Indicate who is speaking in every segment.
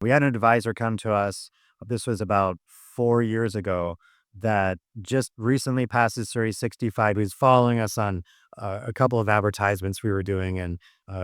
Speaker 1: We had an advisor come to us. This was about 4 years ago that just recently passed his Series 65. He was following us on a couple of advertisements we were doing. And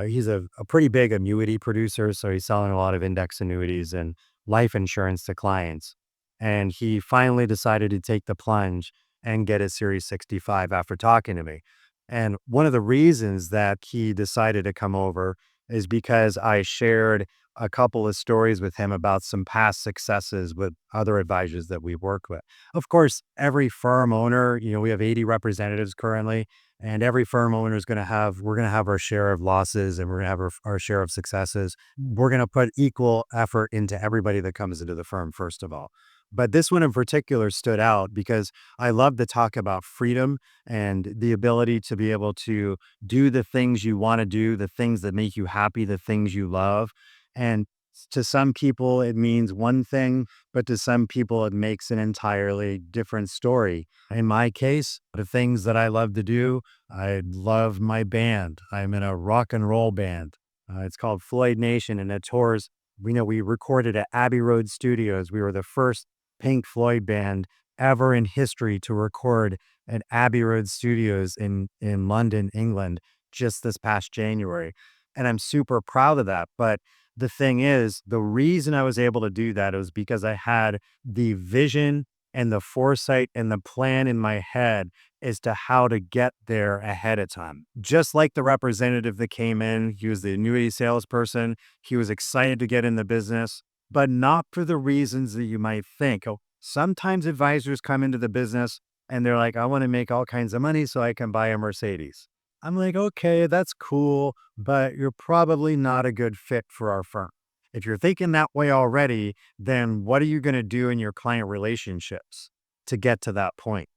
Speaker 1: he's a pretty big annuity producer. So he's selling a lot of index annuities and life insurance to clients. And he finally decided to take the plunge and get his Series 65 after talking to me. And one of the reasons that he decided to come over is because I shared a couple of stories with him about some past successes with other advisors that we work with. Of course, every firm owner, we have 80 representatives currently, and every firm owner is going to have, we're going to have our share of losses and we're going to have our share of successes. We're going to put equal effort into everybody that comes into the firm, first of all. But this one in particular stood out because I love to talk about freedom and the ability to be able to do the things you want to do, the things that make you happy, the things you love. And to some people, it means one thing, but to some people, it makes an entirely different story. In my case, the things that I love to do, I love my band. I'm in a rock and roll band. It's called Floyd Nation, and it tours. We recorded at Abbey Road Studios. We were the first Pink Floyd band ever in history to record at Abbey Road Studios in London, England, just this past January. And I'm super proud of that. But the thing is, the reason I was able to do that was because I had the vision and the foresight and the plan in my head as to how to get there ahead of time. Just like the representative that came in, he was the annuity salesperson. He was excited to get in the business, but not for the reasons that you might think. Oh, sometimes advisors come into the business and they're like, I want to make all kinds of money so I can buy a Mercedes. I'm like, okay, that's cool, but you're probably not a good fit for our firm. If you're thinking that way already, then what are you going to do in your client relationships to get to that point?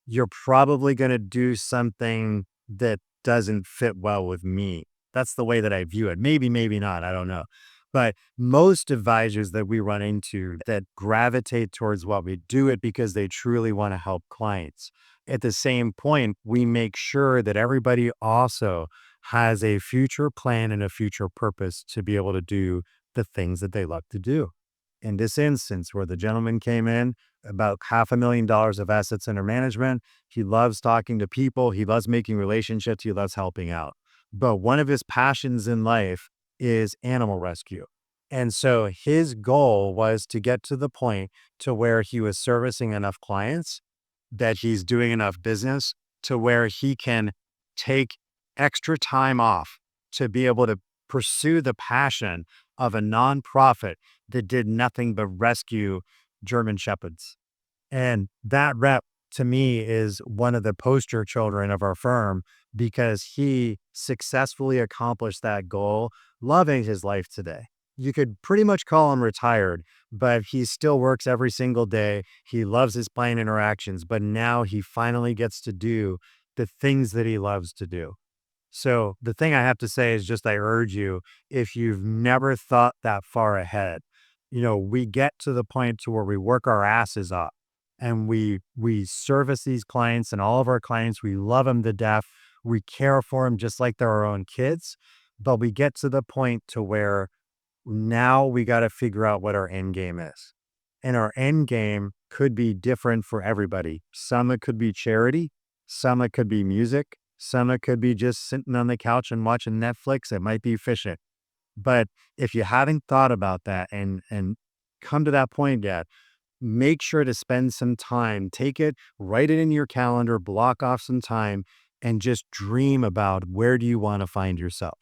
Speaker 1: You're probably going to do something that doesn't fit well with me. That's the way that I view it. Maybe, maybe not. I don't know. But most advisors that we run into that gravitate towards what we do it because they truly want to help clients. At the same point, we make sure that everybody also has a future plan and a future purpose to be able to do the things that they love to do. In this instance, where the gentleman came in, about $500,000 of assets under management, he loves talking to people, he loves making relationships, he loves helping out. But one of his passions in life is animal rescue. And so his goal was to get to the point to where he was servicing enough clients, that he's doing enough business to where he can take extra time off to be able to pursue the passion of a nonprofit that did nothing but rescue German Shepherds. And that rep to me is one of the poster children of our firm because he successfully accomplished that goal, loving his life today. You could pretty much call him retired, but he still works every single day. He loves his client interactions, but now he finally gets to do the things that he loves to do. So the thing I have to say is just I urge you, if you've never thought that far ahead, we get to the point to where we work our asses off and we service these clients and all of our clients, we love them to death. We care for them just like they're our own kids. But we get to the point to where now we got to figure out what our end game is. And our end game could be different for everybody. Some it could be charity, some it could be music, some it could be just sitting on the couch and watching Netflix. It might be fishing. But if you haven't thought about that and come to that point yet, make sure to spend some time, take it, write it in your calendar, block off some time, and just dream about where do you want to find yourself.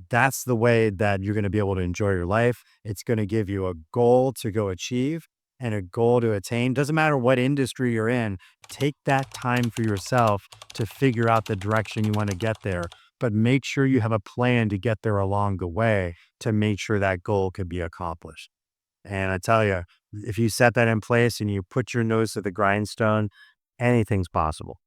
Speaker 1: That's the way that you're going to be able to enjoy your life. It's going to give you a goal to go achieve and a goal to attain. Doesn't matter what industry you're in, take that time for yourself to figure out the direction you want to get there. But make sure you have a plan to get there along the way to make sure that goal can be accomplished. And I tell you, if you set that in place and you put your nose to the grindstone, anything's possible.